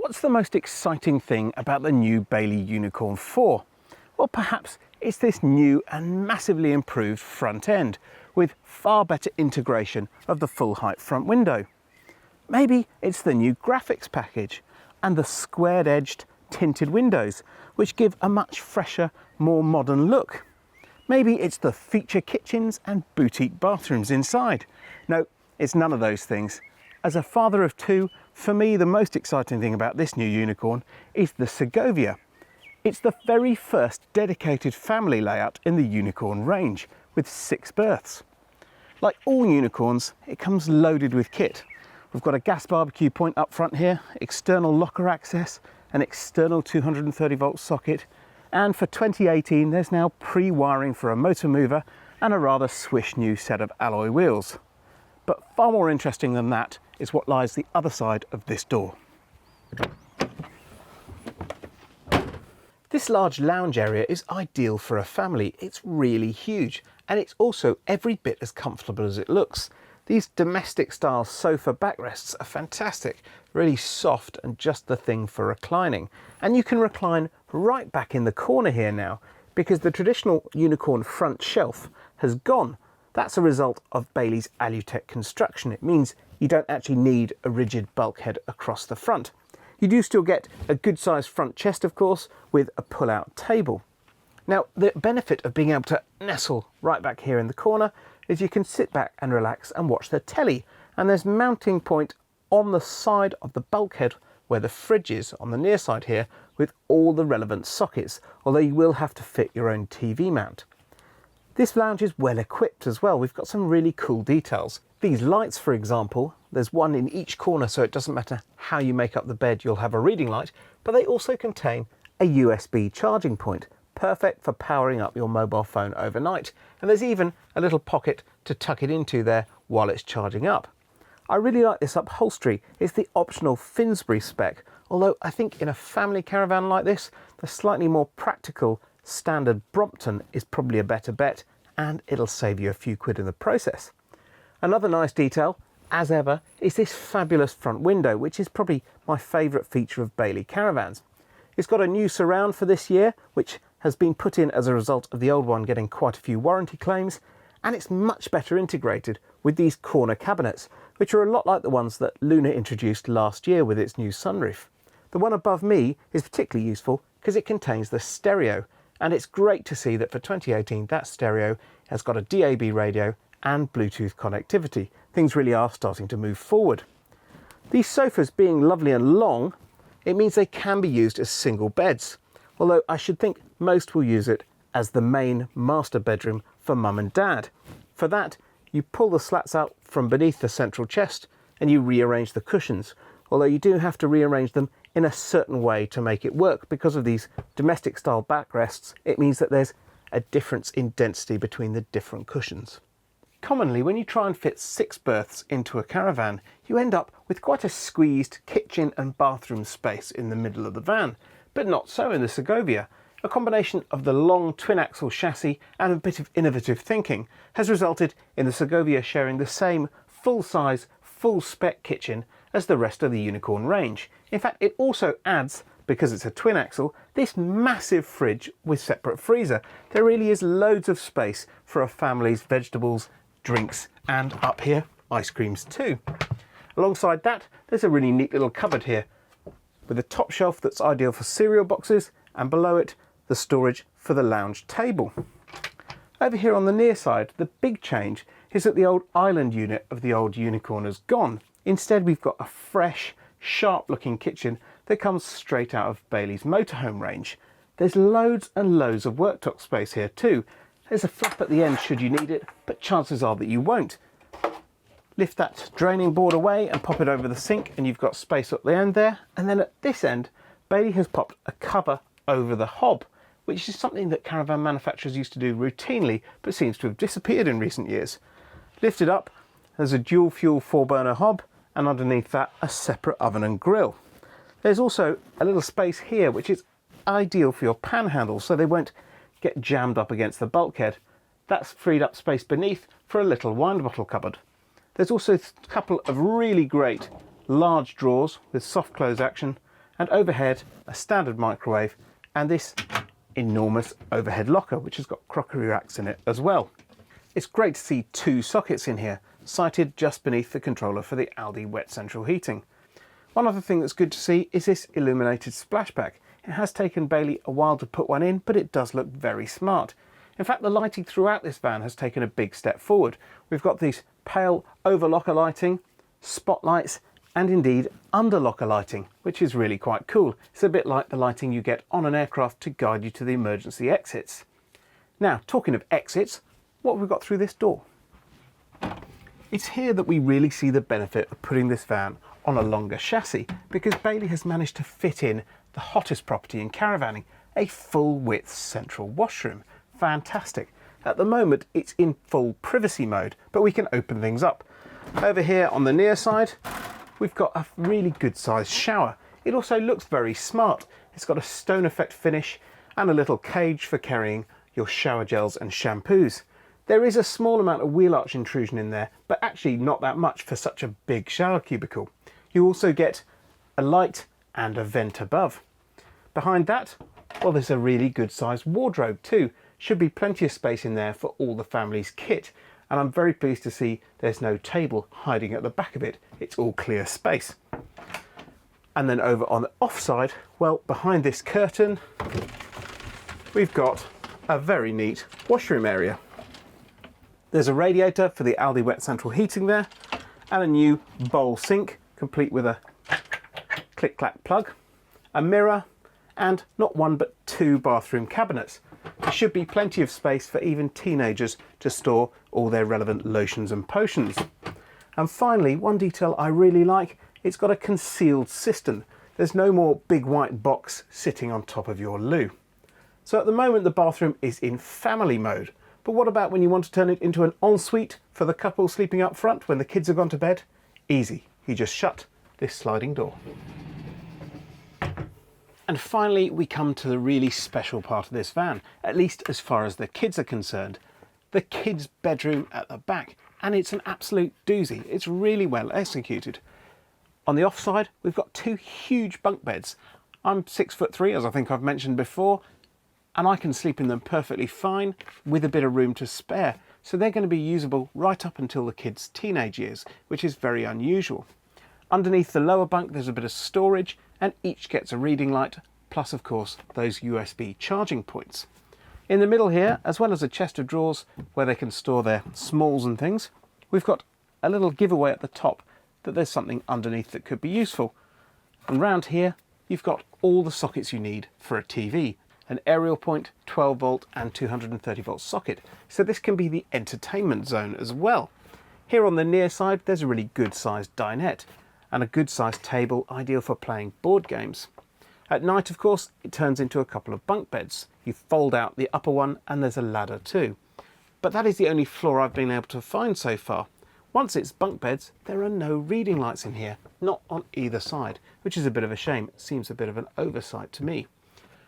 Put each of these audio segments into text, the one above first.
What's the most exciting thing about the new Bailey Unicorn 4? Well, perhaps it's this new and massively improved front end with far better integration of the full height front window. Maybe it's the new graphics package and the squared edged tinted windows, which give a much fresher, more modern look. Maybe it's the feature kitchens and boutique bathrooms inside. No, it's none of those things. As a father of two, for me the most exciting thing about this new Unicorn is the Segovia. It's the very first dedicated family layout in the Unicorn range, with 6 berths. Like all Unicorns, it comes loaded with kit. We've got a gas barbecue point up front here, external locker access, an external 230 volt socket, and for 2018 there's now pre-wiring for a motor mover and a rather swish new set of alloy wheels. But far more interesting than that is what lies the other side of this door. This large lounge area is ideal for a family. It's really huge, and it's also every bit as comfortable as it looks. These domestic style sofa backrests are fantastic, really soft and just the thing for reclining. And you can recline right back in the corner here now, because the traditional Unicorn front shelf has gone. That's a result of Bailey's Alutech construction. It means you don't actually need a rigid bulkhead across the front. You do still get a good sized front chest, of course, with a pull-out table. Now, the benefit of being able to nestle right back here in the corner is you can sit back and relax and watch the telly. And there's mounting point on the side of the bulkhead where the fridge is, on the near side here, with all the relevant sockets, although you will have to fit your own TV mount. This lounge is well equipped as well. We've got some really cool details. These lights, for example, there's one in each corner, so it doesn't matter how you make up the bed, you'll have a reading light, but they also contain a USB charging point, perfect for powering up your mobile phone overnight. And there's even a little pocket to tuck it into there while it's charging up. I really like this upholstery. It's the optional Finsbury spec, although I think in a family caravan like this, the slightly more practical standard Brompton is probably a better bet, and it'll save you a few quid in the process. Another nice detail, as ever, is this fabulous front window, which is probably my favourite feature of Bailey caravans. It's got a new surround for this year, which has been put in as a result of the old one getting quite a few warranty claims, and it's much better integrated with these corner cabinets, which are a lot like the ones that Luna introduced last year with its new sunroof. The one above me is particularly useful because it contains the stereo, and it's great to see that for 2018 that stereo has got a DAB radio and Bluetooth connectivity. Things really are starting to move forward. These sofas being lovely and long, it means they can be used as single beds, although I should think most will use it as the main master bedroom for mum and dad. For that, you pull the slats out from beneath the central chest and you rearrange the cushions, although you do have to rearrange them in a certain way to make it work. Because of these domestic style backrests, it means that there's a difference in density between the different cushions. Commonly, when you try and fit 6 berths into a caravan, you end up with quite a squeezed kitchen and bathroom space in the middle of the van, but not so in the Segovia. A combination of the long twin-axle chassis and a bit of innovative thinking has resulted in the Segovia sharing the same full-size, full-spec kitchen as the rest of the Unicorn range. In fact, it also adds, because it's a twin-axle, this massive fridge with separate freezer. There really is loads of space for a family's vegetables, drinks, and up here, ice creams too. Alongside that, there's a really neat little cupboard here with a top shelf that's ideal for cereal boxes, and below it, the storage for the lounge table. Over here on the near side, the big change is that the old island unit of the old Unicorn has gone. Instead, we've got a fresh, sharp looking kitchen that comes straight out of Bailey's motorhome range. There's loads and loads of worktop space here too. There's a flap at the end should you need it, but chances are that you won't. Lift that draining board away and pop it over the sink and you've got space at the end there. And then at this end, Bailey has popped a cover over the hob, which is something that caravan manufacturers used to do routinely, but seems to have disappeared in recent years. Lifted up, there's a dual fuel 4-burner hob, and underneath that a separate oven and grill. There's also a little space here which is ideal for your panhandles so they won't get jammed up against the bulkhead. That's freed up space beneath for a little wine bottle cupboard. There's also a couple of really great large drawers with soft close action, and overhead a standard microwave and this enormous overhead locker which has got crockery racks in it as well. It's great to see two sockets in here, sited just beneath the controller for the Aldi wet central heating. One other thing that's good to see is this illuminated splashback. It has taken Bailey a while to put one in, but it does look very smart. In fact, the lighting throughout this van has taken a big step forward. We've got these pale overlocker lighting, spotlights, and indeed underlocker lighting, which is really quite cool. It's a bit like the lighting you get on an aircraft to guide you to the emergency exits. Now, talking of exits, what have we got through this door? It's here that we really see the benefit of putting this van on a longer chassis, because Bailey has managed to fit in the hottest property in caravanning, a full width central washroom. Fantastic. At the moment it's in full privacy mode, but we can open things up. Over here on the near side we've got a really good sized shower. It also looks very smart. It's got a stone effect finish and a little cage for carrying your shower gels and shampoos. There is a small amount of wheel arch intrusion in there, but actually not that much for such a big shower cubicle. You also get a light and a vent above. Behind that, well, there's a really good sized wardrobe too. Should be plenty of space in there for all the family's kit. And I'm very pleased to see there's no table hiding at the back of it. It's all clear space. And then over on the offside, well, behind this curtain, we've got a very neat washroom area. There's a radiator for the Aldi wet central heating there, and a new bowl sink, complete with a click-clack plug, a mirror, and not one but two bathroom cabinets. There should be plenty of space for even teenagers to store all their relevant lotions and potions. And finally, one detail I really like, it's got a concealed cistern. There's no more big white box sitting on top of your loo. So at the moment the bathroom is in family mode, but what about when you want to turn it into an ensuite for the couple sleeping up front when the kids have gone to bed? Easy, you just shut this sliding door. And finally we come to the really special part of this van, at least as far as the kids are concerned. The kids' bedroom at the back, and it's an absolute doozy. It's really well executed. On the offside we've got two huge bunk beds. I'm 6'3", as I think I've mentioned before, and I can sleep in them perfectly fine with a bit of room to spare. So they're going to be usable right up until the kids' teenage years, which is very unusual. Underneath the lower bunk there's a bit of storage, and each gets a reading light, plus of course those USB charging points. In the middle here, as well as a chest of drawers where they can store their smalls and things, we've got a little giveaway at the top that there's something underneath that could be useful. And round here you've got all the sockets you need for a TV. An aerial point, 12 volt and 230 volt socket. So this can be the entertainment zone as well. Here on the near side there's a really good sized dinette and a good sized table, ideal for playing board games. At night, of course, it turns into a couple of bunk beds. You fold out the upper one and there's a ladder too. But that is the only floor I've been able to find so far. Once it's bunk beds, there are no reading lights in here, not on either side, which is a bit of a shame. It seems a bit of an oversight to me.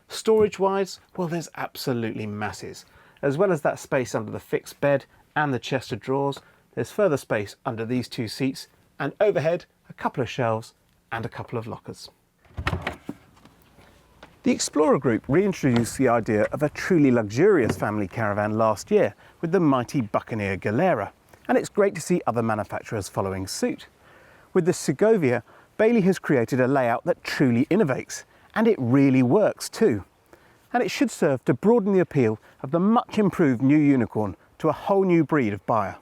Storage wise, well, there's absolutely masses. As well as that space under the fixed bed and the chest of drawers, there's further space under these two seats, and overhead a couple of shelves and a couple of lockers. The Explorer Group reintroduced the idea of a truly luxurious family caravan last year with the mighty Buccaneer Galera, and it's great to see other manufacturers following suit. With the Segovia, Bailey has created a layout that truly innovates, and it really works too. And it should serve to broaden the appeal of the much improved new Unicorn to a whole new breed of buyer.